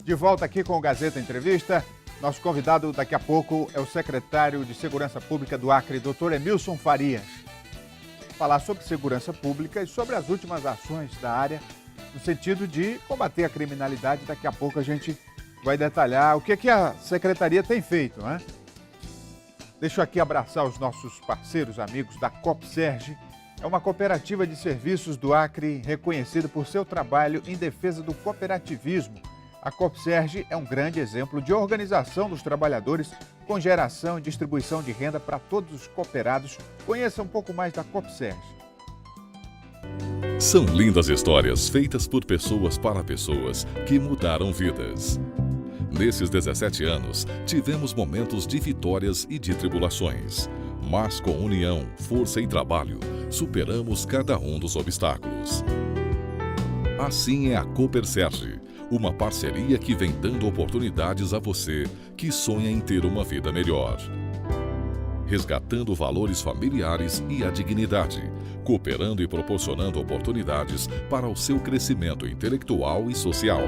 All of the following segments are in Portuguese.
De volta aqui com o Gazeta Entrevista. Nosso convidado daqui a pouco é o secretário de Segurança Pública do Acre, Dr. Emilson Farias. Falar sobre segurança pública e sobre as últimas ações da área no sentido de combater a criminalidade. Daqui a pouco a gente vai detalhar o que a Secretaria tem feito, né? Deixa eu aqui abraçar os nossos parceiros, amigos da Copserge. É uma cooperativa de serviços do Acre reconhecida por seu trabalho em defesa do cooperativismo. A Copserge é um grande exemplo de organização dos trabalhadores com geração e distribuição de renda para todos os cooperados. Conheça um pouco mais da Copserge. São lindas histórias feitas por pessoas para pessoas que mudaram vidas. Nesses 17 anos, tivemos momentos de vitórias e de tribulações. Mas com união, força e trabalho, superamos cada um dos obstáculos. Assim é a Cooperserge, uma parceria que vem dando oportunidades a você que sonha em ter uma vida melhor. Resgatando valores familiares e a dignidade, cooperando e proporcionando oportunidades para o seu crescimento intelectual e social.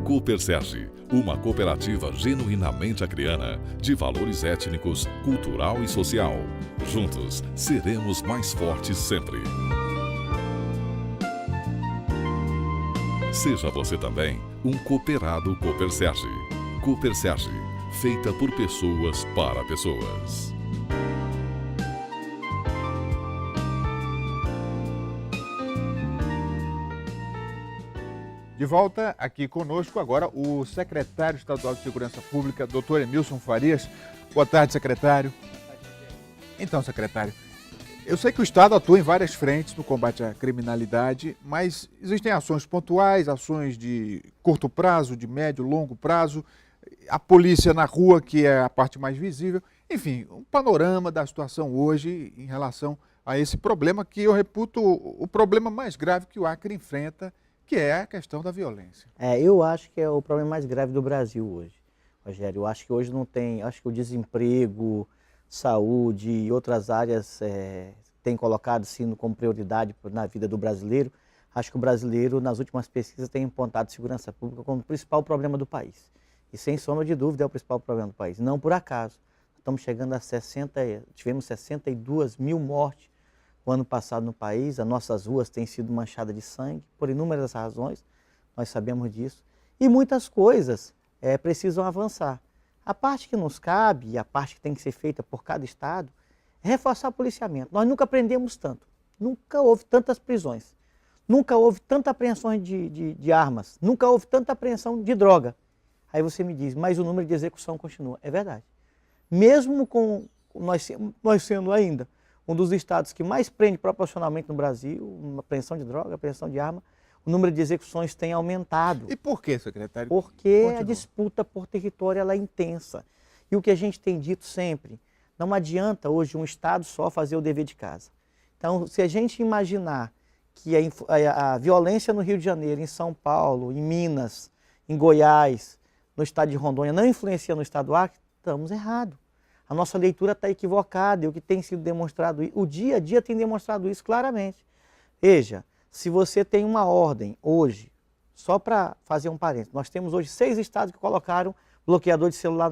Cooperserge, uma cooperativa genuinamente acreana, de valores étnicos, cultural e social. Juntos, seremos mais fortes sempre. Seja você também um cooperado Cooperserge. Cooperserge, feita por pessoas para pessoas. De volta aqui conosco agora o secretário estadual de Segurança Pública, Dr. Emilson Farias. Boa tarde, secretário. Então, secretário, eu sei que o Estado atua em várias frentes no combate à criminalidade, mas existem ações pontuais, ações de curto prazo, de médio, longo prazo, a polícia na rua, que é a parte mais visível. Enfim, um panorama da situação hoje em relação a esse problema que eu reputo o problema mais grave que o Acre enfrenta, que é a questão da violência. Eu acho que é o problema mais grave do Brasil hoje, Rogério. Eu acho que hoje não tem, acho que o desemprego, saúde e outras áreas têm colocado sim como prioridade na vida do brasileiro. Acho que o brasileiro, nas últimas pesquisas, tem apontado segurança pública como o principal problema do país. E sem sombra de dúvida é o principal problema do país. Não por acaso. Estamos chegando a tivemos 62 mil mortes o ano passado no país. As nossas ruas têm sido manchadas de sangue, por inúmeras razões, nós sabemos disso. E muitas coisas precisam avançar. A parte que nos cabe, e a parte que tem que ser feita por cada estado, é reforçar o policiamento. Nós nunca prendemos tanto, nunca houve tantas prisões, nunca houve tanta apreensão de armas, nunca houve tanta apreensão de droga. Aí você me diz, mas o número de execução continua. É verdade. Mesmo com nós sendo ainda um dos estados que mais prende proporcionalmente no Brasil, uma apreensão de droga, apreensão de arma, o número de execuções tem aumentado. E por que, secretário? Porque Continua. a disputa por território ela é intensa. E o que a gente tem dito sempre, não adianta hoje um estado só fazer o dever de casa. Então, se a gente imaginar que a violência no Rio de Janeiro, em São Paulo, em Minas, em Goiás, no estado de Rondônia, não influencia no estado do Acre, estamos errados. A nossa leitura está equivocada e o que tem sido demonstrado, o dia a dia tem demonstrado isso claramente. Veja, se você tem uma ordem hoje, só para fazer um parênteses, nós temos hoje 6 estados que colocaram bloqueador de celular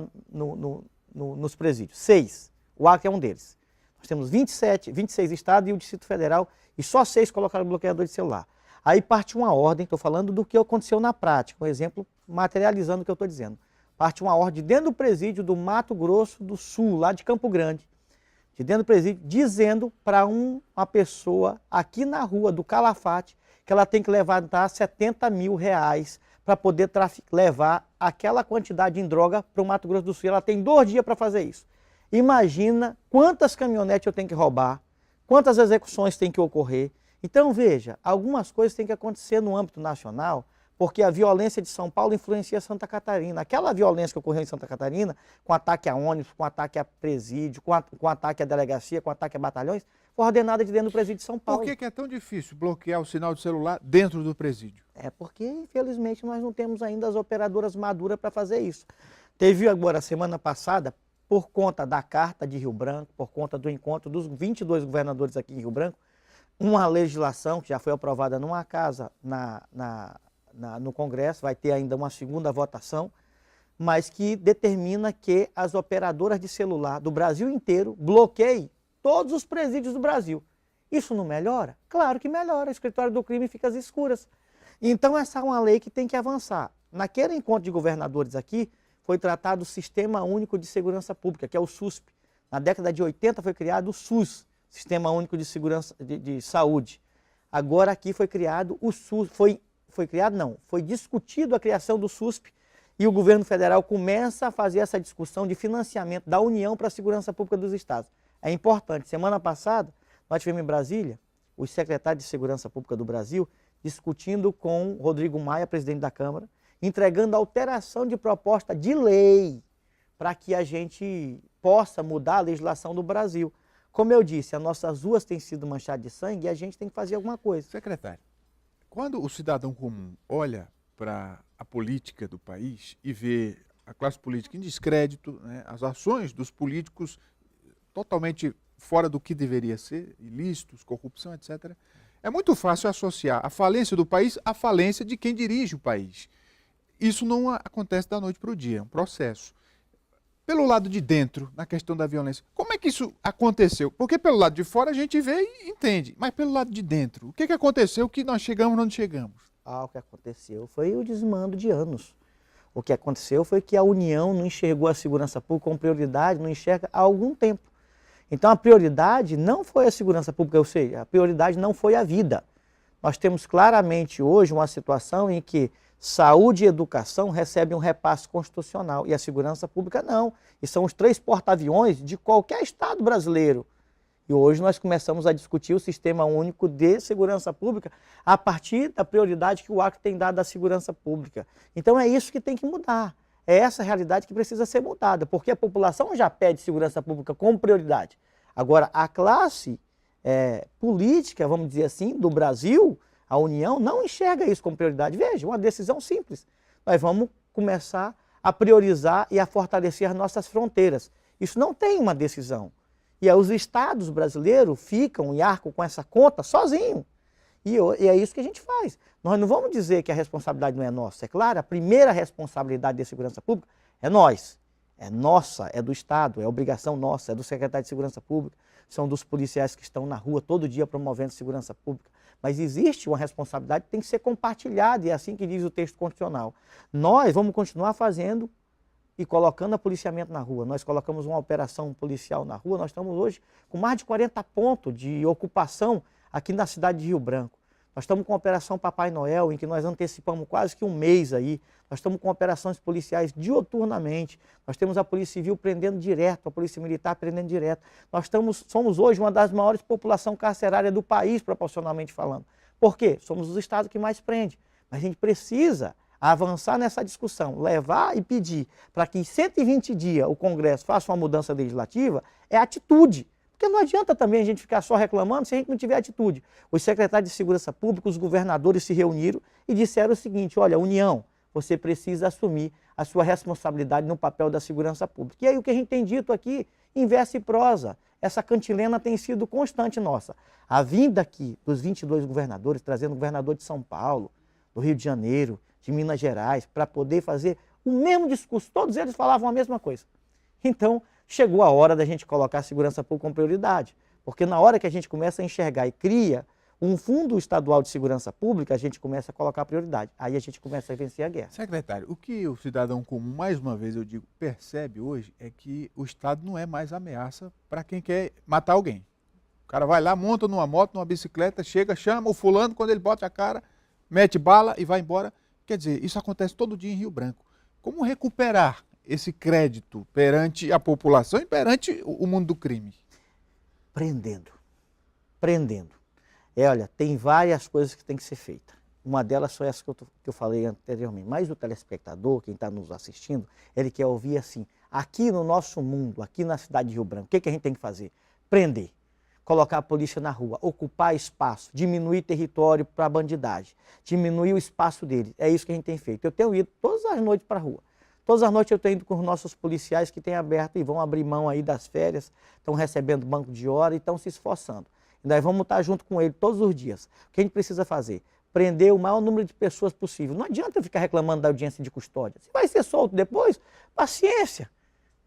nos presídios. 6. O Acre é um deles. Nós temos 26 estados e o Distrito Federal, e só 6 colocaram bloqueador de celular. Aí parte uma ordem, estou falando do que aconteceu na prática, um exemplo materializando o que eu estou dizendo. Parte uma ordem dentro do presídio do Mato Grosso do Sul, lá de Campo Grande, de dentro do presídio, dizendo para uma pessoa aqui na rua do Calafate que ela tem que levantar 70 mil reais para poder levar aquela quantidade em droga para o Mato Grosso do Sul. Ela tem 2 dias para fazer isso. Imagina quantas caminhonetes eu tenho que roubar, quantas execuções tem que ocorrer. Então veja, algumas coisas têm que acontecer no âmbito nacional, porque a violência de São Paulo influencia Santa Catarina. Aquela violência que ocorreu em Santa Catarina, com ataque a ônibus, com ataque a presídio, com ataque à delegacia, com ataque a batalhões, foi ordenada de dentro do presídio de São Paulo. Por que é tão difícil bloquear o sinal de celular dentro do presídio? É porque, infelizmente, nós não temos ainda as operadoras maduras para fazer isso. Teve agora, semana passada, por conta da Carta de Rio Branco, por conta do encontro dos 22 governadores aqui em Rio Branco, uma legislação que já foi aprovada numa casa na no Congresso, vai ter ainda uma segunda votação, mas que determina que as operadoras de celular do Brasil inteiro bloqueiem todos os presídios do Brasil. Isso não melhora? Claro que melhora, o escritório do crime fica às escuras. Então essa é uma lei que tem que avançar. Naquele encontro de governadores aqui, foi tratado o Sistema Único de Segurança Pública, que é o SUSP. Na década de 80 foi criado o SUS, Sistema Único de Segurança de Saúde. Agora aqui foi criado o SUS, foi discutido a criação do SUSP e o governo federal começa a fazer essa discussão de financiamento da União para a segurança pública dos estados. É importante. Semana passada, nós tivemos em Brasília os secretários de Segurança Pública do Brasil discutindo com Rodrigo Maia, presidente da Câmara, entregando alteração de proposta de lei para que a gente possa mudar a legislação do Brasil. Como eu disse, as nossas ruas têm sido manchadas de sangue e a gente tem que fazer alguma coisa. Secretário, quando o cidadão comum olha para a política do país e vê a classe política em descrédito, né, as ações dos políticos totalmente fora do que deveria ser, ilícitos, corrupção, etc., é muito fácil associar a falência do país à falência de quem dirige o país. Isso não acontece da noite para o dia, é um processo. Pelo lado de dentro, na questão da violência, como é que isso aconteceu? Porque pelo lado de fora a gente vê e entende, mas pelo lado de dentro, o que aconteceu que nós chegamos onde chegamos? O que aconteceu foi o desmando de anos. O que aconteceu foi que a União não enxergou a segurança pública como prioridade, não enxerga há algum tempo. Então a prioridade não foi a segurança pública, ou seja, a prioridade não foi a vida. Nós temos claramente hoje uma situação em que saúde e educação recebem um repasse constitucional e a segurança pública não. E são os 3 porta-aviões de qualquer estado brasileiro. E hoje nós começamos a discutir o Sistema Único de Segurança Pública a partir da prioridade que o Acre tem dado à segurança pública. Então é isso que tem que mudar. É essa realidade que precisa ser mudada, porque a população já pede segurança pública como prioridade. Agora, a classe política, vamos dizer assim, do Brasil, a União, não enxerga isso como prioridade. Veja, uma decisão simples. Nós vamos começar a priorizar e a fortalecer as nossas fronteiras. Isso não tem uma decisão. E aí os estados brasileiros ficam e arcam com essa conta sozinhos. E é isso que a gente faz. Nós não vamos dizer que a responsabilidade não é nossa. É claro, a primeira responsabilidade da segurança pública é nós. É nossa, é do Estado, é obrigação nossa, é do secretário de Segurança Pública, são dos policiais que estão na rua todo dia promovendo segurança pública. Mas existe uma responsabilidade que tem que ser compartilhada, e é assim que diz o texto constitucional. Nós vamos continuar fazendo e colocando policiamento na rua. Nós colocamos uma operação policial na rua, nós estamos hoje com mais de 40 pontos de ocupação aqui na cidade de Rio Branco. Nós estamos com a Operação Papai Noel, em que nós antecipamos quase que um mês aí. Nós estamos com operações policiais dioturnamente. Nós temos a Polícia Civil prendendo direto, a Polícia Militar prendendo direto. Nós somos hoje uma das maiores populações carcerárias do país, proporcionalmente falando. Por quê? Somos os estados que mais prende. Mas a gente precisa avançar nessa discussão, levar e pedir para que em 120 dias o Congresso faça uma mudança legislativa, é atitude. Porque não adianta também a gente ficar só reclamando se a gente não tiver atitude. Os secretários de Segurança Pública, os governadores se reuniram e disseram o seguinte: olha, União, você precisa assumir a sua responsabilidade no papel da segurança pública. E aí o que a gente tem dito aqui, em verso e prosa, essa cantilena tem sido constante nossa. A vinda aqui dos 22 governadores, trazendo o governador de São Paulo, do Rio de Janeiro, de Minas Gerais, para poder fazer o mesmo discurso. Todos eles falavam a mesma coisa. Então, chegou a hora da gente colocar a segurança pública como prioridade. Porque na hora que a gente começa a enxergar e cria um fundo estadual de segurança pública, a gente começa a colocar a prioridade. Aí a gente começa a vencer a guerra. Secretário, o que o cidadão comum, mais uma vez eu digo, percebe hoje é que o Estado não é mais ameaça para quem quer matar alguém. O cara vai lá, monta numa moto, numa bicicleta, chega, chama o fulano, quando ele bota a cara, mete bala e vai embora. Quer dizer, isso acontece todo dia em Rio Branco. Como recuperar esse crédito perante a população e perante o mundo do crime? Prendendo. Olha, tem várias coisas que tem que ser feitas. Uma delas foi essa que eu falei anteriormente. Mas o telespectador, quem está nos assistindo, ele quer ouvir assim: aqui no nosso mundo, aqui na cidade de Rio Branco, o que a gente tem que fazer? Prender. Colocar a polícia na rua, ocupar espaço, diminuir território para a bandidagem, diminuir o espaço deles. É isso que a gente tem feito. Eu tenho ido todas as noites para a rua. Todas as noites eu tenho ido com os nossos policiais que têm aberto e vão abrir mão aí das férias, estão recebendo banco de hora e estão se esforçando. E nós vamos estar junto com ele todos os dias. O que a gente precisa fazer? prender o maior número de pessoas possível. Não adianta eu ficar reclamando da audiência de custódia. Se vai ser solto depois, paciência.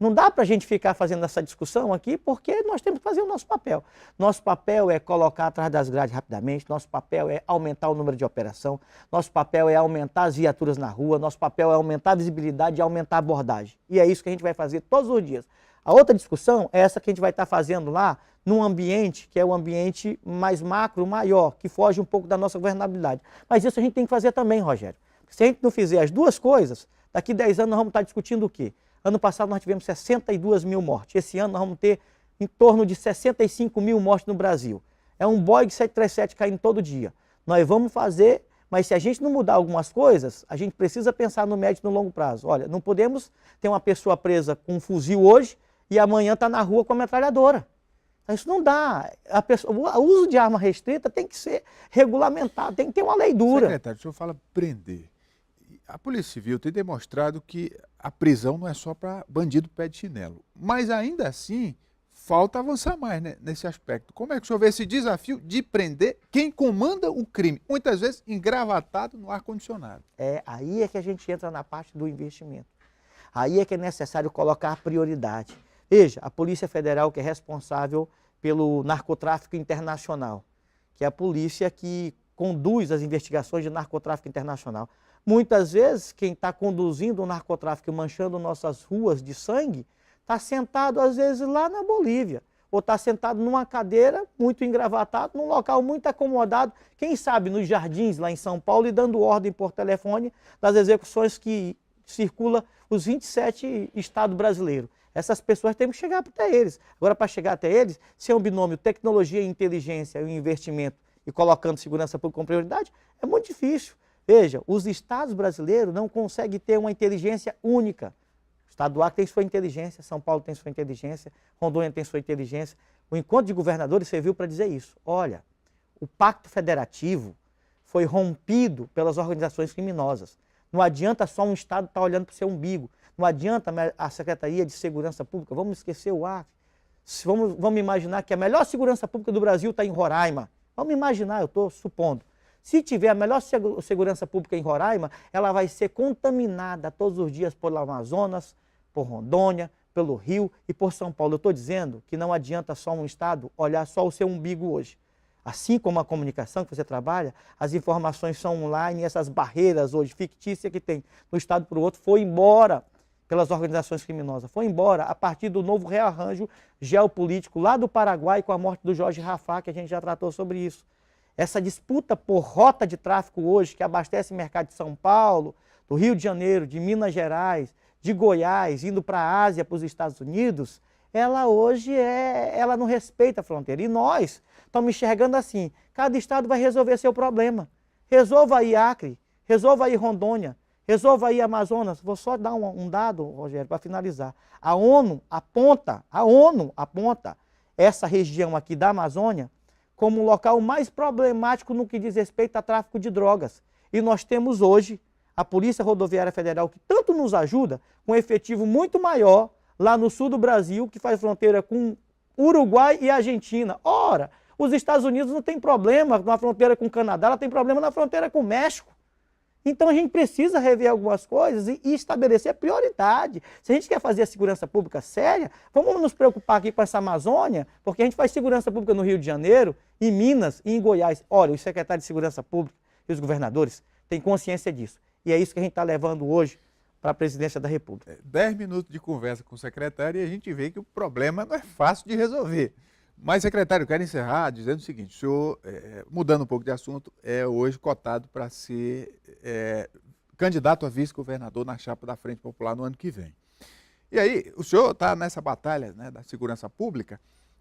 Não dá para a gente ficar fazendo essa discussão aqui, porque nós temos que fazer o nosso papel. Nosso papel é colocar atrás das grades rapidamente, nosso papel é aumentar o número de operação, nosso papel é aumentar as viaturas na rua, nosso papel é aumentar a visibilidade e aumentar a abordagem. E é isso que a gente vai fazer todos os dias. A outra discussão é essa que a gente vai estar fazendo lá, num ambiente que é um ambiente mais macro, maior, que foge um pouco da nossa governabilidade. Mas isso a gente tem que fazer também, Rogério. Se a gente não fizer as duas coisas, daqui 10 anos nós vamos estar discutindo o quê? Ano passado nós tivemos 62 mil mortes. Esse ano nós vamos ter em torno de 65 mil mortes no Brasil. É um Boeing 737 caindo todo dia. Nós vamos fazer, mas se a gente não mudar algumas coisas, a gente precisa pensar no médio e no longo prazo. Olha, não podemos ter uma pessoa presa com um fuzil hoje e amanhã está na rua com a metralhadora. Isso não dá. O uso de arma restrita tem que ser regulamentado, tem que ter uma lei dura. Secretário, o senhor fala prender. A Polícia Civil tem demonstrado que a prisão não é só para bandido pé de chinelo. Mas ainda assim, falta avançar mais, né, nesse aspecto. Como é que o senhor vê esse desafio de prender quem comanda o crime? Muitas vezes engravatado no ar-condicionado. Aí é que a gente entra na parte do investimento. Aí é que é necessário colocar prioridade. Veja, a Polícia Federal que é responsável pelo narcotráfico internacional, que é a polícia que conduz as investigações de narcotráfico internacional. Muitas vezes, quem está conduzindo o narcotráfico e manchando nossas ruas de sangue, está sentado, às vezes, lá na Bolívia. Ou está sentado numa cadeira, muito engravatado, num local muito acomodado, quem sabe nos jardins lá em São Paulo, e dando ordem por telefone das execuções que circulam os 27 estados brasileiros. Essas pessoas têm que chegar até eles. Agora, para chegar até eles, se é um binômio tecnologia e inteligência e um investimento e colocando segurança pública como prioridade, é muito difícil. Veja, os estados brasileiros não conseguem ter uma inteligência única. O estado do Acre tem sua inteligência, São Paulo tem sua inteligência, Rondônia tem sua inteligência. O encontro de governadores serviu para dizer isso. Olha, o pacto federativo foi rompido pelas organizações criminosas. Não adianta só um estado estar olhando para o seu umbigo. Não adianta a Secretaria de Segurança Pública, vamos esquecer o Acre. Vamos imaginar que a melhor segurança pública do Brasil está em Roraima. Vamos imaginar, eu estou supondo. Se tiver a melhor segurança pública em Roraima, ela vai ser contaminada todos os dias pelo Amazonas, por Rondônia, pelo Rio e por São Paulo. Eu estou dizendo que não adianta só um estado olhar só o seu umbigo hoje. Assim como a comunicação que você trabalha, as informações são online e essas barreiras hoje fictícias que tem no estado para o outro foi embora pelas organizações criminosas. Foi embora a partir do novo rearranjo geopolítico lá do Paraguai com a morte do Jorge Rafah, que a gente já tratou sobre isso. Essa disputa por rota de tráfico hoje, que abastece o mercado de São Paulo, do Rio de Janeiro, de Minas Gerais, de Goiás, indo para a Ásia, para os Estados Unidos, ela hoje ela não respeita a fronteira. E nós estamos enxergando assim, cada estado vai resolver seu problema. Resolva aí Acre, resolva aí Rondônia, resolva aí Amazonas. Vou só dar um dado, Rogério, para finalizar. A ONU aponta essa região aqui da Amazônia como o local mais problemático no que diz respeito a tráfico de drogas. E nós temos hoje a Polícia Rodoviária Federal, que tanto nos ajuda, com um efetivo muito maior lá no sul do Brasil, que faz fronteira com Uruguai e Argentina. Ora, os Estados Unidos não tem problema na fronteira com o Canadá, ela tem problema na fronteira com o México. Então a gente precisa rever algumas coisas e estabelecer prioridade. Se a gente quer fazer a segurança pública séria, vamos nos preocupar aqui com essa Amazônia, porque a gente faz segurança pública no Rio de Janeiro, em Minas e em Goiás. Olha, os secretários de segurança pública e os governadores têm consciência disso. E é isso que a gente está levando hoje para a presidência da República. 10 minutos de conversa com o secretário e a gente vê que o problema não é fácil de resolver. Mas, secretário, eu quero encerrar dizendo o seguinte, o senhor, mudando um pouco de assunto, é hoje cotado para ser candidato a vice-governador na chapa da Frente Popular no ano que vem. E aí, o senhor está nessa batalha, né, da segurança pública,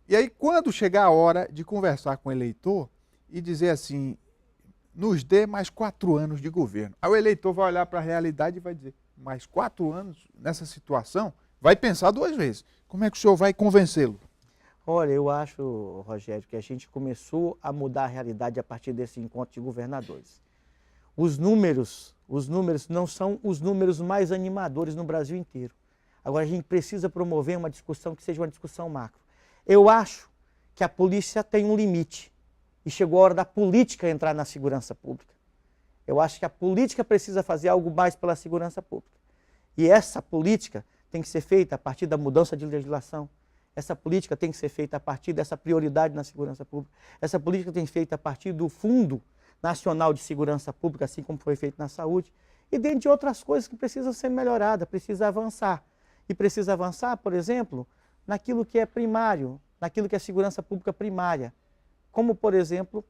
e aí quando chegar a hora de conversar com o eleitor e dizer assim, nos dê mais 4 anos de governo. Aí o eleitor vai olhar para a realidade e vai dizer, mais 4 anos nessa situação? Vai pensar 2 vezes. Como é que o senhor vai convencê-lo? Olha, eu acho, Rogério, que a gente começou a mudar a realidade a partir desse encontro de governadores. Os números não são os números mais animadores no Brasil inteiro. Agora a gente precisa promover uma discussão que seja uma discussão macro. Eu acho que a polícia tem um limite e chegou a hora da política entrar na segurança pública. Eu acho que a política precisa fazer algo mais pela segurança pública. E essa política tem que ser feita a partir da mudança de legislação. Essa política tem que ser feita a partir dessa prioridade na segurança pública. Essa política tem que ser feita a partir do Fundo Nacional de Segurança Pública, assim como foi feito na saúde, e dentre outras coisas que precisam ser melhoradas, precisa avançar. E precisa avançar, por exemplo, naquilo que é primário, naquilo que é segurança pública primária. Como, por exemplo,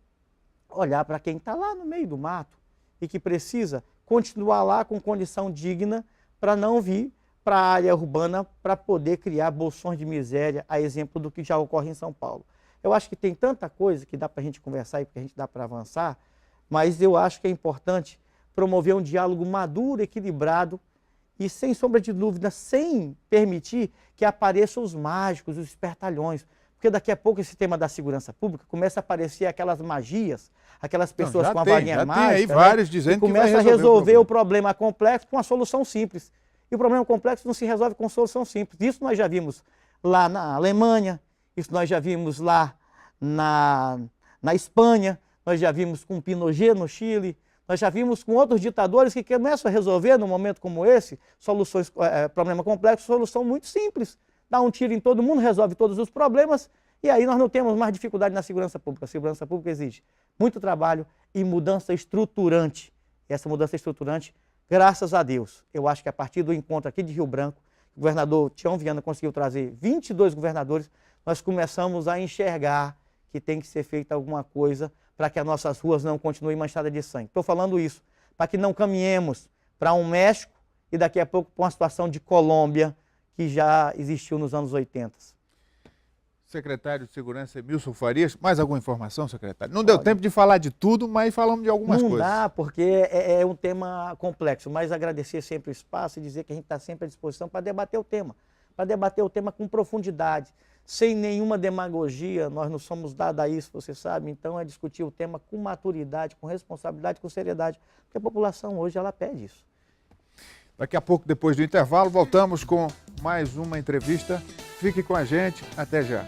olhar para quem está lá no meio do mato e que precisa continuar lá com condição digna para não vir para a área urbana para poder criar bolsões de miséria, a exemplo do que já ocorre em São Paulo. Eu acho que tem tanta coisa que dá para a gente conversar e que a gente dá para avançar, mas eu acho que é importante promover um diálogo maduro, equilibrado e, sem sombra de dúvida, sem permitir que apareçam os mágicos, os espertalhões. Porque daqui a pouco esse tema da segurança pública começa a aparecer aquelas magias, aquelas pessoas com a varinha mágica, tem aí vários dizendo que vai começa a resolver o problema complexo com uma solução simples. E o problema complexo não se resolve com solução simples. Isso nós já vimos lá na Alemanha, isso nós já vimos lá na Espanha, nós já vimos com Pinochet no Chile, nós já vimos com outros ditadores que começam a resolver, num momento como esse, problema complexo, solução muito simples. Dá um tiro em todo mundo, resolve todos os problemas, e aí nós não temos mais dificuldade na segurança pública. A segurança pública exige muito trabalho e mudança estruturante. E essa mudança estruturante, graças a Deus, eu acho que a partir do encontro aqui de Rio Branco, o governador Tião Viana conseguiu trazer 22 governadores, nós começamos a enxergar que tem que ser feita alguma coisa para que as nossas ruas não continuem manchadas de sangue. Estou falando isso para que não caminhemos para um México e daqui a pouco para uma situação de Colômbia que já existiu nos anos 80. Secretário de Segurança Emilson Farias, mais alguma informação, secretário? Não deu tempo de falar de tudo, mas falamos de algumas coisas. Não dá, porque é um tema complexo, mas agradecer sempre o espaço e dizer que a gente está sempre à disposição para debater o tema com profundidade, sem nenhuma demagogia. Nós não somos dados a isso, você sabe, então é discutir o tema com maturidade, com responsabilidade, com seriedade, porque a população hoje ela pede isso. Daqui a pouco, depois do intervalo, voltamos com mais uma entrevista. Fique com a gente, até já.